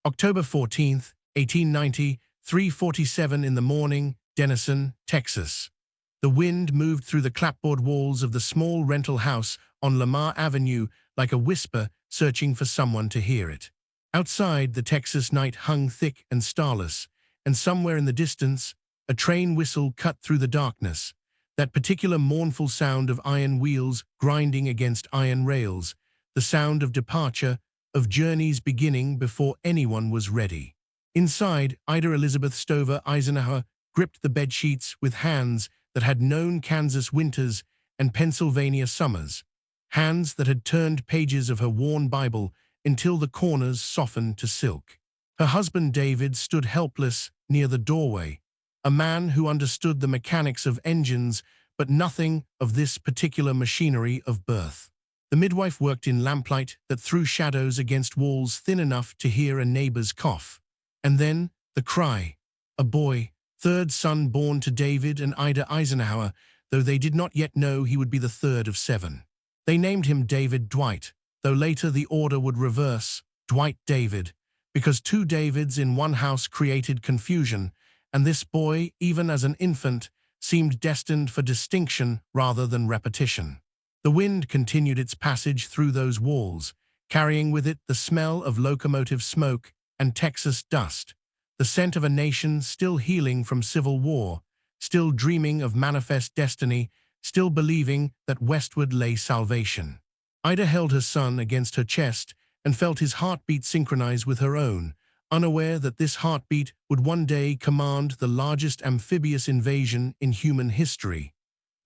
October 14th, 1890, 3:47 in the morning, Denison, Texas. The wind moved through the clapboard walls of the small rental house on Lamar Avenue like a whisper searching for someone to hear it. Outside, the Texas night hung thick and starless, and somewhere in the distance, a train whistle cut through the darkness, that particular mournful sound of iron wheels grinding against iron rails, the sound of departure, of journeys beginning before anyone was ready. Inside, Ida Elizabeth Stover Eisenhower gripped the bedsheets with hands that had known Kansas winters and Pennsylvania summers, hands that had turned pages of her worn Bible until the corners softened to silk. Her husband David stood helpless near the doorway, a man who understood the mechanics of engines but nothing of this particular machinery of birth. The midwife worked in lamplight that threw shadows against walls thin enough to hear a neighbor's cough. And then the cry. A boy, third son born to David and Ida Eisenhower, though they did not yet know he would be the third of 7. They named him David Dwight, though later the order would reverse, Dwight David, because 2 Davids in one house created confusion, and this boy, even as an infant, seemed destined for distinction rather than repetition. The wind continued its passage through those walls, carrying with it the smell of locomotive smoke and Texas dust, the scent of a nation still healing from civil war, still dreaming of manifest destiny, still believing that westward lay salvation. Ida held her son against her chest and felt his heartbeat synchronize with her own, unaware that this heartbeat would one day command the largest amphibious invasion in human history.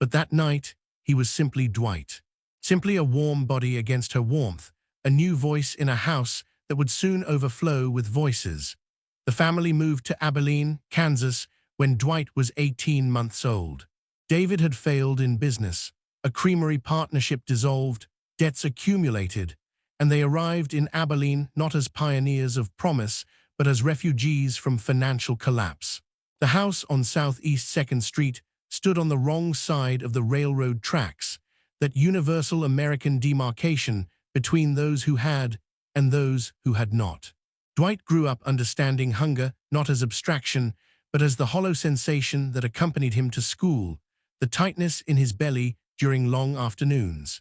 But that night, he was simply Dwight, simply a warm body against her warmth, a new voice in a house that would soon overflow with voices. The family moved to Abilene, Kansas, when Dwight was 18 months old. David had failed in business, a creamery partnership dissolved, debts accumulated, and they arrived in Abilene not as pioneers of promise, but as refugees from financial collapse. The house on Southeast 2nd Street stood on the wrong side of the railroad tracks, that universal American demarcation between those who had and those who had not. Dwight grew up understanding hunger not as abstraction, but as the hollow sensation that accompanied him to school, the tightness in his belly during long afternoons.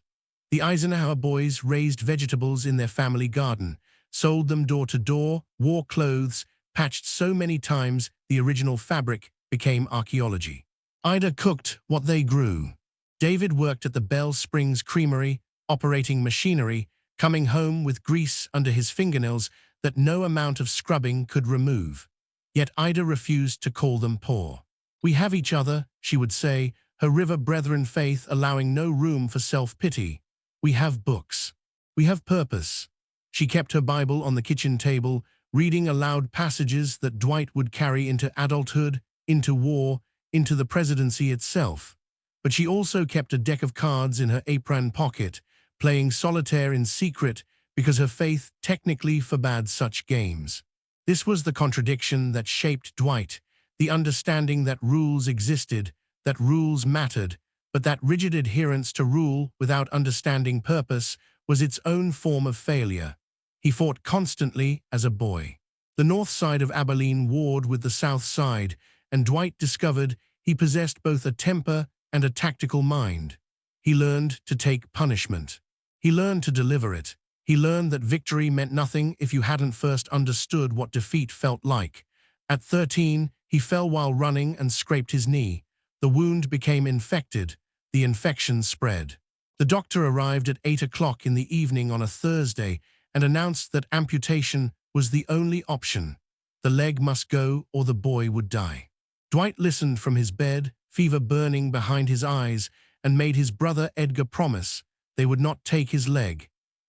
The Eisenhower boys raised vegetables in their family garden, sold them door to door, wore clothes, patched so many times the original fabric became archaeology. Ida cooked what they grew. David worked at the Bell Springs Creamery, operating machinery, coming home with grease under his fingernails that no amount of scrubbing could remove. Yet Ida refused to call them poor. "We have each other," she would say, her river brethren faith allowing no room for self-pity. "We have books. We have purpose." She kept her Bible on the kitchen table, reading aloud passages that Dwight would carry into adulthood, into war, into the presidency itself. But she also kept a deck of cards in her apron pocket, playing solitaire in secret because her faith technically forbade such games. This was the contradiction that shaped Dwight, the understanding that rules existed, that rules mattered, but that rigid adherence to rule without understanding purpose was its own form of failure. He fought constantly as a boy. The north side of Abilene warred with the south side, and Dwight discovered he possessed both a temper and a tactical mind. He learned to take punishment. He learned to deliver it. He learned that victory meant nothing if you hadn't first understood what defeat felt like. At 13, he fell while running and scraped his knee. The wound became infected. The infection spread. The doctor arrived at 8 o'clock in the evening on a Thursday and announced that amputation was the only option. The leg must go or the boy would die. Dwight listened from his bed, fever burning behind his eyes, and made his brother Edgar promise they would not take his leg.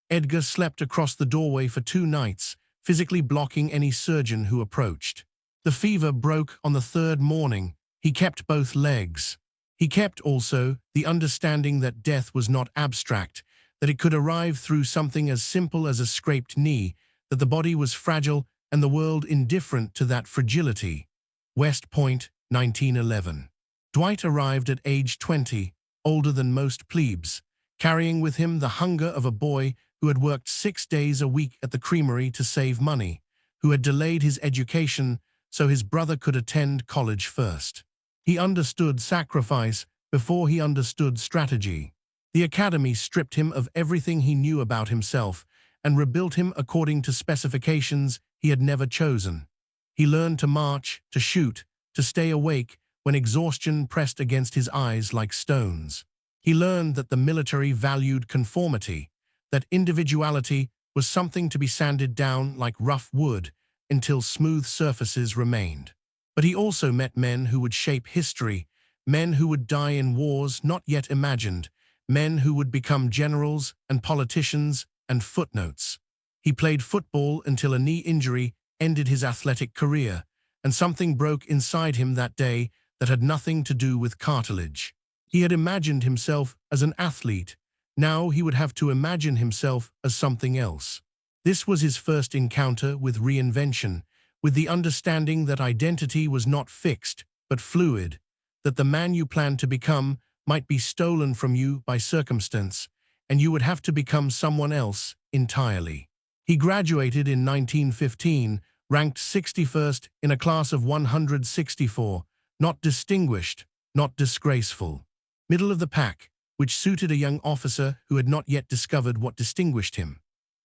Edgar slept across the doorway for 2 nights, physically blocking any surgeon who approached. The fever broke on the 3rd morning. He kept both legs. He kept also the understanding that death was not abstract, that it could arrive through something as simple as a scraped knee, that the body was fragile and the world indifferent to that fragility. West Point, 1911. Dwight arrived at age 20, older than most plebes, carrying with him the hunger of a boy who had worked 6 days a week at the creamery to save money, who had delayed his education so his brother could attend college first. He understood sacrifice before he understood strategy. The academy stripped him of everything he knew about himself and rebuilt him according to specifications he had never chosen. He learned to march, to shoot, to stay awake when exhaustion pressed against his eyes like stones. He learned that the military valued conformity, that individuality was something to be sanded down like rough wood until smooth surfaces remained. But he also met men who would shape history, men who would die in wars not yet imagined, men who would become generals and politicians and footnotes. He played football until a knee injury ended his athletic career, and something broke inside him that day that had nothing to do with cartilage. He had imagined himself as an athlete. Now he would have to imagine himself as something else. This was his first encounter with reinvention, with the understanding that identity was not fixed, but fluid, that the man you planned to become might be stolen from you by circumstance, and you would have to become someone else entirely. He graduated in 1915, ranked 61st in a class of 164, not distinguished, not disgraceful. Middle of the pack, which suited a young officer who had not yet discovered what distinguished him.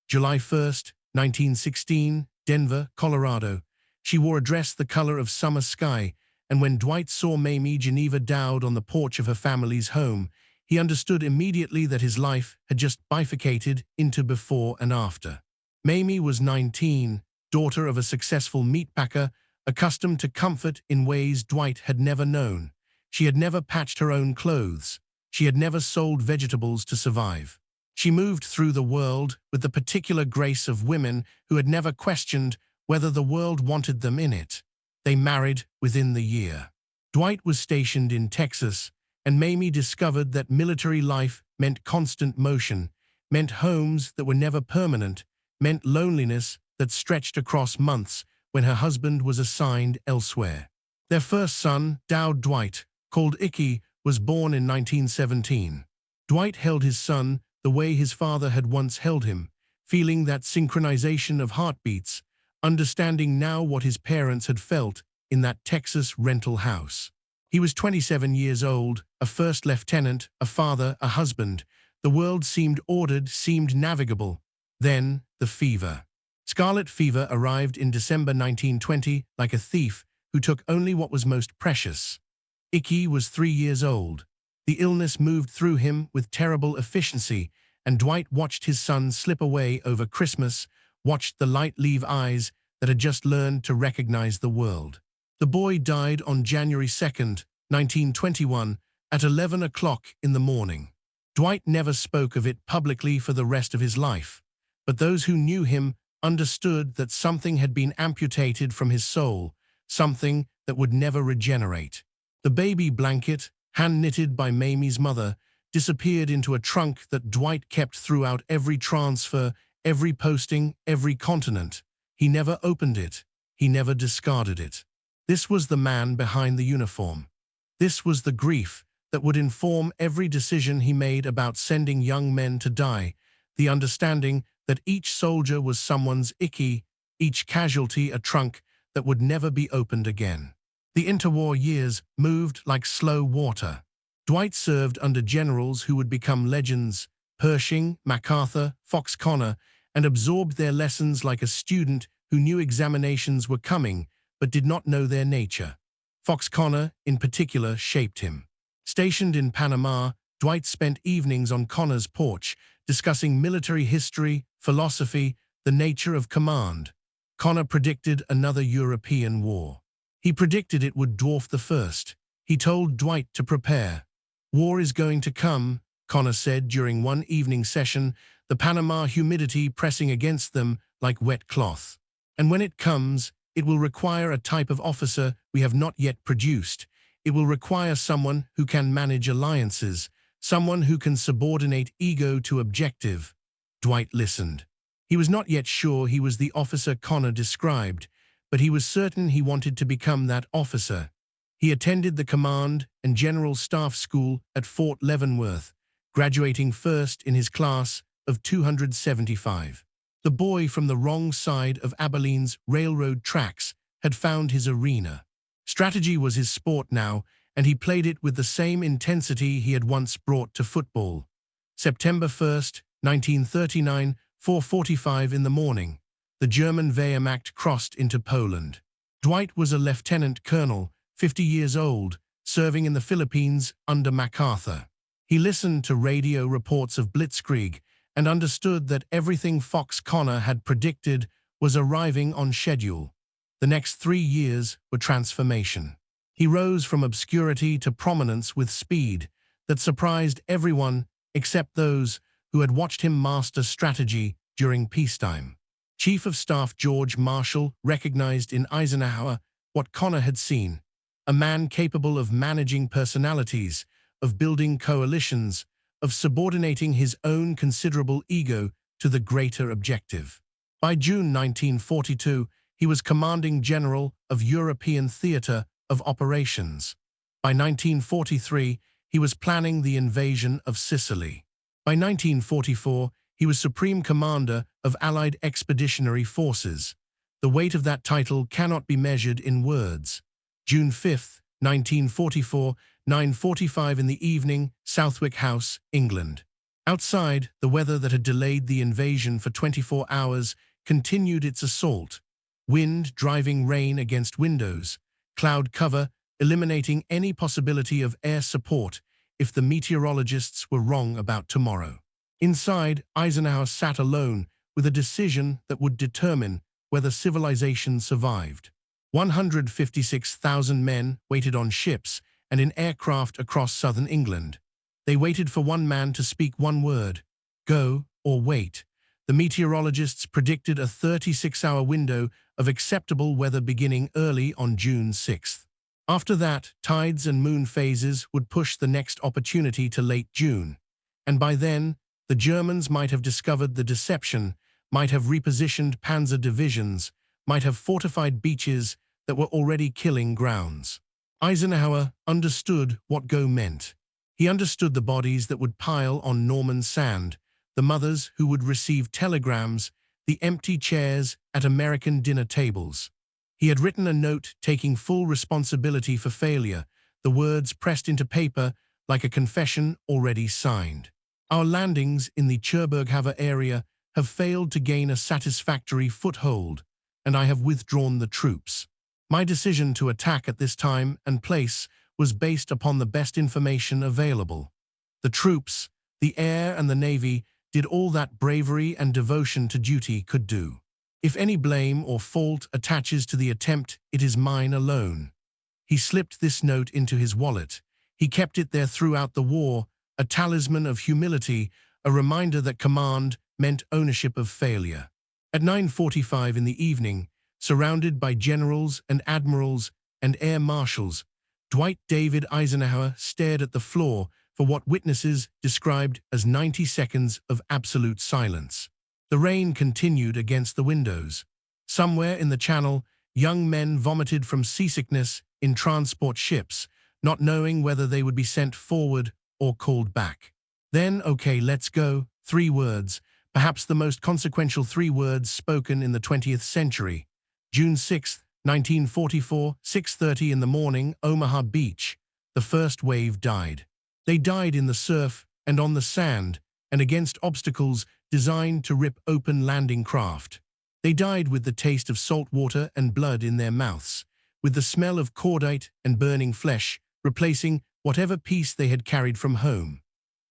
July 1st, 1916, Denver, Colorado. She wore a dress the color of summer sky, and when Dwight saw Mamie Geneva Dowd on the porch of her family's home, he understood immediately that his life had just bifurcated into before and after. Mamie was 19, daughter of a successful meatpacker, accustomed to comfort in ways Dwight had never known. She had never patched her own clothes. She had never sold vegetables to survive. She moved through the world with the particular grace of women who had never questioned whether the world wanted them in it. They married within the year. Dwight was stationed in Texas, and Mamie discovered that military life meant constant motion, meant homes that were never permanent, meant loneliness that stretched across months when her husband was assigned elsewhere. Their first son, Dowd Dwight, called Icky, was born in 1917. Dwight held his son the way his father had once held him, feeling that synchronization of heartbeats, understanding now what his parents had felt in that Texas rental house. He was 27 years old, a first lieutenant, a father, a husband. The world seemed ordered, seemed navigable. Then, the fever. Scarlet fever arrived in December 1920 like a thief who took only what was most precious. Icky was 3 years old. The illness moved through him with terrible efficiency, and Dwight watched his son slip away over Christmas, watched the light leave eyes that had just learned to recognize the world. The boy died on January 2nd, 1921, at 11 o'clock in the morning. Dwight never spoke of it publicly for the rest of his life, but those who knew him understood that something had been amputated from his soul, something that would never regenerate. The baby blanket, hand-knitted by Mamie's mother, disappeared into a trunk that Dwight kept throughout every transfer, every posting, every continent. He never opened it. He never discarded it. This was the man behind the uniform. This was the grief that would inform every decision he made about sending young men to die, the understanding that each soldier was someone's Icky, each casualty a trunk that would never be opened again. The interwar years moved like slow water. Dwight served under generals who would become legends, Pershing, MacArthur, Fox Connor, and absorbed their lessons like a student who knew examinations were coming but did not know their nature. Fox Connor, in particular, shaped him. Stationed in Panama, Dwight spent evenings on Connor's porch, discussing military history, philosophy, the nature of command. Connor predicted another European war. He predicted it would dwarf the first. He told Dwight to prepare. "War is going to come," Connor said during one evening session, the Panama humidity pressing against them like wet cloth. "And when it comes, it will require a type of officer we have not yet produced. It will require someone who can manage alliances, someone who can subordinate ego to objective." Dwight listened. He was not yet sure he was the officer Connor described, but he was certain he wanted to become that officer. He attended the Command and General Staff School at Fort Leavenworth, graduating first in his class of 275. The boy from the wrong side of Abilene's railroad tracks had found his arena. Strategy was his sport now, and he played it with the same intensity he had once brought to football. September 1st, 1939, 4:45 in the morning. The German Wehrmacht crossed into Poland. Dwight was a lieutenant colonel, 50 years old, serving in the Philippines under MacArthur. He listened to radio reports of Blitzkrieg and understood that everything Fox Connor had predicted was arriving on schedule. The next 3 years were transformation. He rose from obscurity to prominence with speed that surprised everyone except those who had watched him master strategy during peacetime. Chief of Staff George Marshall recognized in Eisenhower what Connor had seen: a man capable of managing personalities, of building coalitions, of subordinating his own considerable ego to the greater objective. By June 1942, he was commanding general of European Theater of Operations. By 1943, he was planning the invasion of Sicily. By 1944, he was Supreme Commander of Allied Expeditionary Forces. The weight of that title cannot be measured in words. June 5, 1944, 9:45 in the evening, Southwick House, England. Outside, the weather that had delayed the invasion for 24 hours continued its assault. Wind driving rain against windows, cloud cover eliminating any possibility of air support if the meteorologists were wrong about tomorrow. Inside, Eisenhower sat alone with a decision that would determine whether civilization survived. 156,000 men waited on ships and in aircraft across southern England. They waited for one man to speak one word: go or wait. The meteorologists predicted a 36-hour window of acceptable weather beginning early on June 6. After that, tides and moon phases would push the next opportunity to late June. And by then, the Germans might have discovered the deception, might have repositioned panzer divisions, might have fortified beaches that were already killing grounds. Eisenhower understood what go meant. He understood the bodies that would pile on Norman sand, the mothers who would receive telegrams, the empty chairs at American dinner tables. He had written a note taking full responsibility for failure, the words pressed into paper like a confession already signed. Our landings in the Cherburghaver area have failed to gain a satisfactory foothold, and I have withdrawn the troops. My decision to attack at this time and place was based upon the best information available. The troops, the air and the navy, did all that bravery and devotion to duty could do. If any blame or fault attaches to the attempt, it is mine alone. He slipped this note into his wallet. He kept it there throughout the war, a talisman of humility, a reminder that command meant ownership of failure. At 9:45 in the evening, surrounded by generals and admirals and air marshals, Dwight David Eisenhower stared at the floor for what witnesses described as 90 seconds of absolute silence. The rain continued against the windows. Somewhere in the channel, young men vomited from seasickness in transport ships, not knowing whether they would be sent forward or called back. Then, okay, let's go, 3 words, perhaps the most consequential 3 words spoken in the 20th century. June 6, 1944, 6:30 in the morning, Omaha Beach. The first wave died. They died in the surf and on the sand and against obstacles designed to rip open landing craft. They died with the taste of salt water and blood in their mouths, with the smell of cordite and burning flesh replacing whatever peace they had carried from home.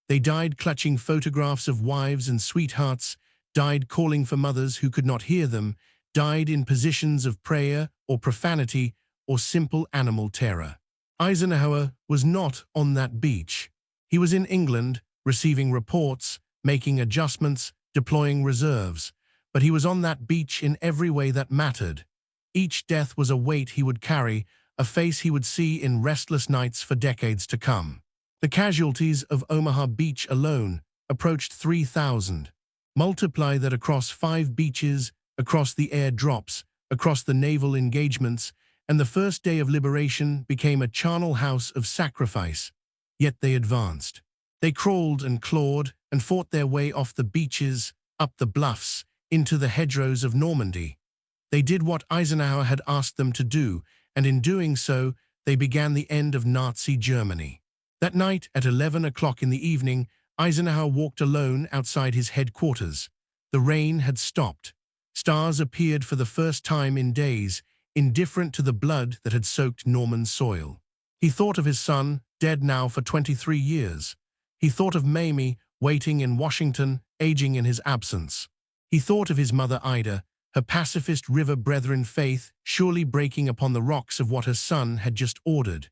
They died clutching photographs of wives and sweethearts, died calling for mothers who could not hear them, died in positions of prayer or profanity or simple animal terror. Eisenhower was not on that beach. He was in England, receiving reports, making adjustments, deploying reserves. But he was on that beach in every way that mattered. Each death was a weight he would carry, a face he would see in restless nights for decades to come. The casualties of Omaha Beach alone approached 3,000. Multiply that across 5 beaches, across the air drops, across the naval engagements, and the first day of liberation became a charnel house of sacrifice. Yet they advanced. They crawled and clawed and fought their way off the beaches, up the bluffs, into the hedgerows of Normandy. They did what Eisenhower had asked them to do, and in doing so, they began the end of Nazi Germany. That night, at 11 o'clock in the evening, Eisenhower walked alone outside his headquarters. The rain had stopped. Stars appeared for the first time in days, indifferent to the blood that had soaked Norman soil. He thought of his son, dead now for 23 years. He thought of Mamie, waiting in Washington, aging in his absence. He thought of his mother Ida, her pacifist river brethren faith surely breaking upon the rocks of what her son had just ordered.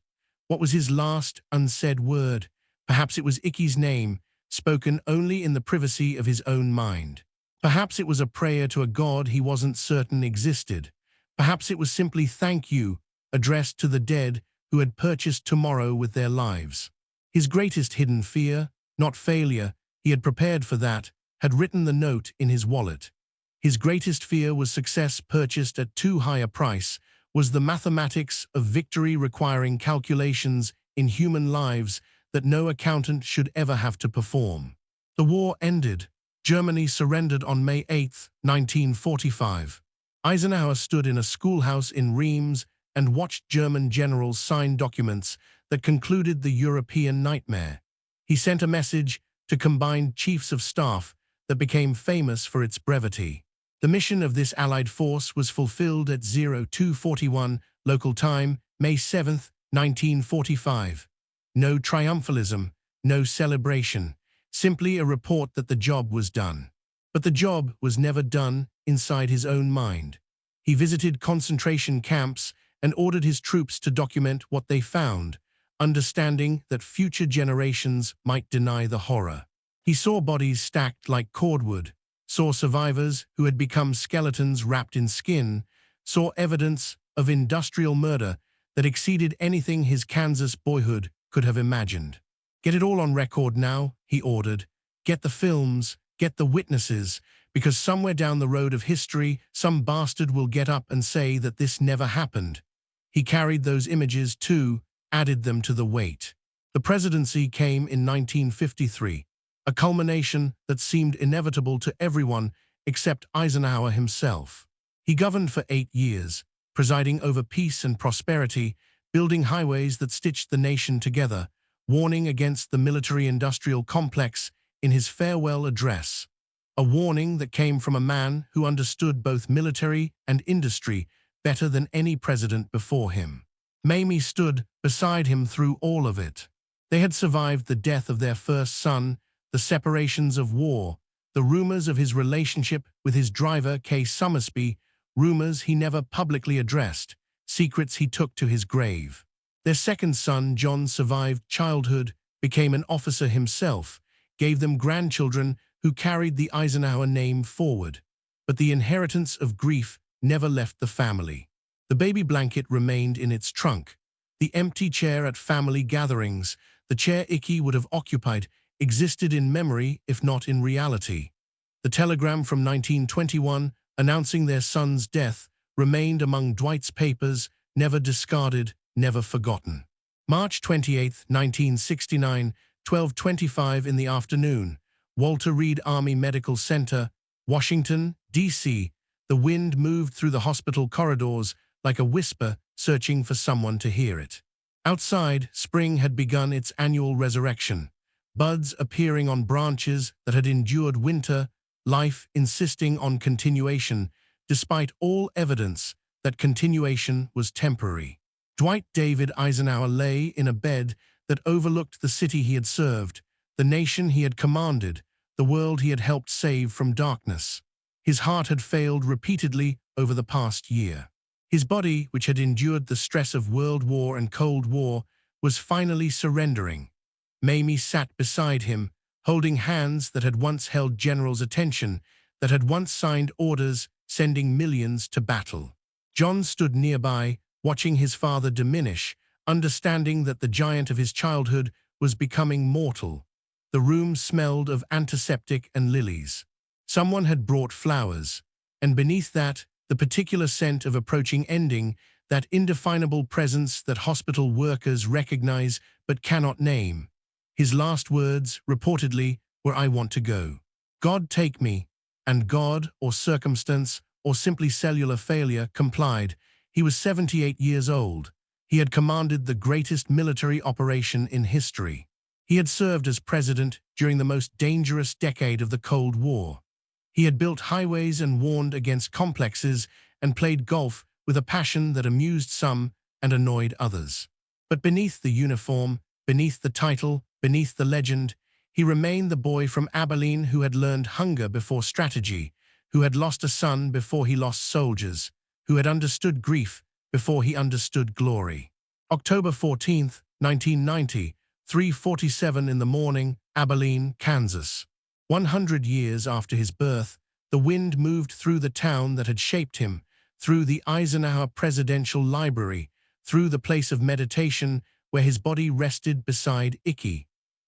What was his last unsaid word? Perhaps it was Icky's name, spoken only in the privacy of his own mind. Perhaps it was a prayer to a God he wasn't certain existed. Perhaps it was simply thank you, addressed to the dead who had purchased tomorrow with their lives. His greatest hidden fear, not failure, he had prepared for that, had written the note in his wallet. His greatest fear was success purchased at too high a price, was the mathematics of victory requiring calculations in human lives that no accountant should ever have to perform. The war ended. Germany surrendered on May 8, 1945. Eisenhower stood in a schoolhouse in Reims and watched German generals sign documents that concluded the European nightmare. He sent a message to combined chiefs of staff that became famous for its brevity. The mission of this Allied force was fulfilled at 0241 local time, May 7, 1945. No triumphalism, no celebration, simply a report that the job was done. But the job was never done inside his own mind. He visited concentration camps and ordered his troops to document what they found, understanding that future generations might deny the horror. He saw bodies stacked like cordwood, saw survivors who had become skeletons wrapped in skin, saw evidence of industrial murder that exceeded anything his Kansas boyhood could have imagined. Get it all on record now, he ordered. Get the films, get the witnesses, because somewhere down the road of history, some bastard will get up and say that this never happened. He carried those images too, added them to the weight. The presidency came in 1953, a culmination that seemed inevitable to everyone except Eisenhower himself. He governed for 8 years, presiding over peace and prosperity, building highways that stitched the nation together, warning against the military-industrial complex in his farewell address. A warning that came from a man who understood both military and industry better than any president before him. Mamie stood beside him through all of it. They had survived the death of their first son, the separations of war, the rumors of his relationship with his driver, Kay Summersby, rumors he never publicly addressed, secrets he took to his grave. Their second son, John, survived childhood, became an officer himself, gave them grandchildren who carried the Eisenhower name forward. But the inheritance of grief never left the family. The baby blanket remained in its trunk. The empty chair at family gatherings, the chair Icky would have occupied, existed in memory if not in reality. The telegram from 1921 announcing their son's death remained among Dwight's papers, never discarded, never forgotten. March 28, 1969, 12:25 in the afternoon, Walter Reed Army Medical Center, Washington, D.C. The wind moved through the hospital corridors like a whisper searching for someone to hear it. Outside, spring had begun its annual resurrection, buds appearing on branches that had endured winter, life insisting on continuation, despite all evidence that continuation was temporary. Dwight David Eisenhower lay in a bed that overlooked the city he had served, the nation he had commanded, the world he had helped save from darkness. His heart had failed repeatedly over the past year. His body, which had endured the stress of World War and Cold War, was finally surrendering. Mamie sat beside him, holding hands that had once held generals' attention, that had once signed orders sending millions to battle. John stood nearby, watching his father diminish, understanding that the giant of his childhood was becoming mortal. The room smelled of antiseptic and lilies. Someone had brought flowers, and beneath that, the particular scent of approaching ending, that indefinable presence that hospital workers recognize but cannot name. His last words, reportedly, were "I want to go. God take me," and God, or circumstance, or simply cellular failure, complied. He was 78 years old. He had commanded the greatest military operation in history. He had served as president during the most dangerous decade of the Cold War. He had built highways and warned against complexes and played golf with a passion that amused some and annoyed others. But beneath the uniform, beneath the title, beneath the legend, he remained the boy from Abilene who had learned hunger before strategy, who had lost a son before he lost soldiers, who had understood grief before he understood glory. October 14th, 1990, 3:47 in the morning, Abilene, Kansas. 100 years after his birth, the wind moved through the town that had shaped him, through the Eisenhower Presidential Library, through the place of meditation where his body rested beside Icky.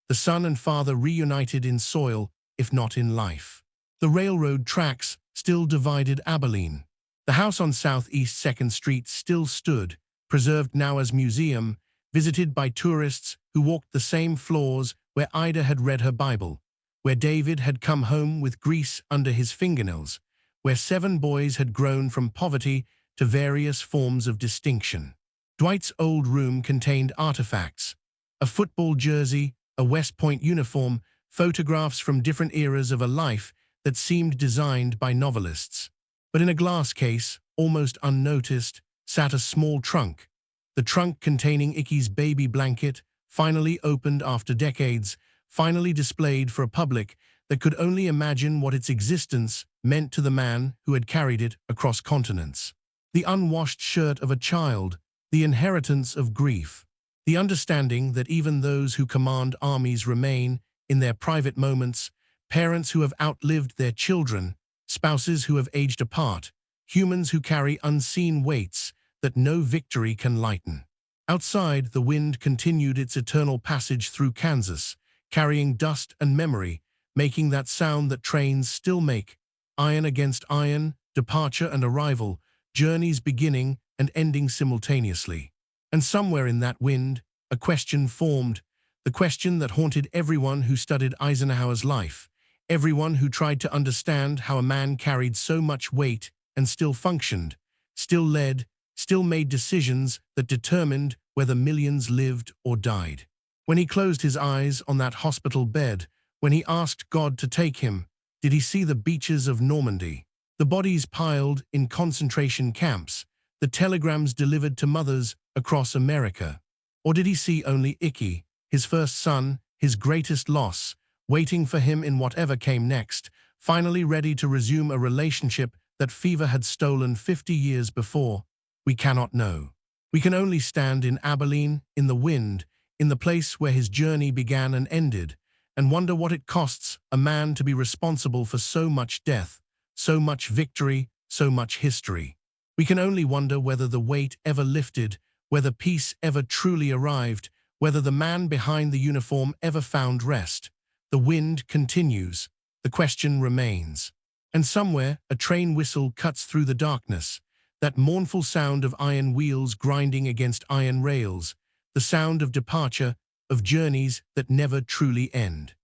The son and father reunited in soil, if not in life. The railroad tracks still divided Abilene. The house on Southeast 2nd Street still stood, preserved now as museum, visited by tourists who walked the same floors where Ida had read her Bible, where David had come home with grease under his fingernails, where 7 boys had grown from poverty to various forms of distinction. Dwight's old room contained artifacts: a football jersey, a West Point uniform, photographs from different eras of a life that seemed designed by novelists. But in a glass case, almost unnoticed, sat a small trunk. The trunk containing Icky's baby blanket, finally opened after decades, finally displayed for a public that could only imagine what its existence meant to the man who had carried it across continents. The unwashed shirt of a child, the inheritance of grief, the understanding that even those who command armies remain, in their private moments, parents who have outlived their children, spouses who have aged apart, humans who carry unseen weights that no victory can lighten. Outside, the wind continued its eternal passage through Kansas, carrying dust and memory, making that sound that trains still make, iron against iron, departure and arrival, journeys beginning and ending simultaneously. And somewhere in that wind, a question formed, the question that haunted everyone who studied Eisenhower's life, everyone who tried to understand how a man carried so much weight and still functioned, still led, still made decisions that determined whether millions lived or died. When he closed his eyes on that hospital bed, when he asked God to take him, did he see the beaches of Normandy, the bodies piled in concentration camps, the telegrams delivered to mothers across America? Or did he see only Icky, his first son, his greatest loss, waiting for him in whatever came next, finally ready to resume a relationship that fever had stolen 50 years before? We cannot know. We can only stand in Abilene, in the wind, in the place where his journey began and ended, and wonder what it costs a man to be responsible for so much death, so much victory, so much history. We can only wonder whether the weight ever lifted, whether peace ever truly arrived, whether the man behind the uniform ever found rest. The wind continues. The question remains. And somewhere, a train whistle cuts through the darkness, that mournful sound of iron wheels grinding against iron rails, the sound of departure, of journeys that never truly end.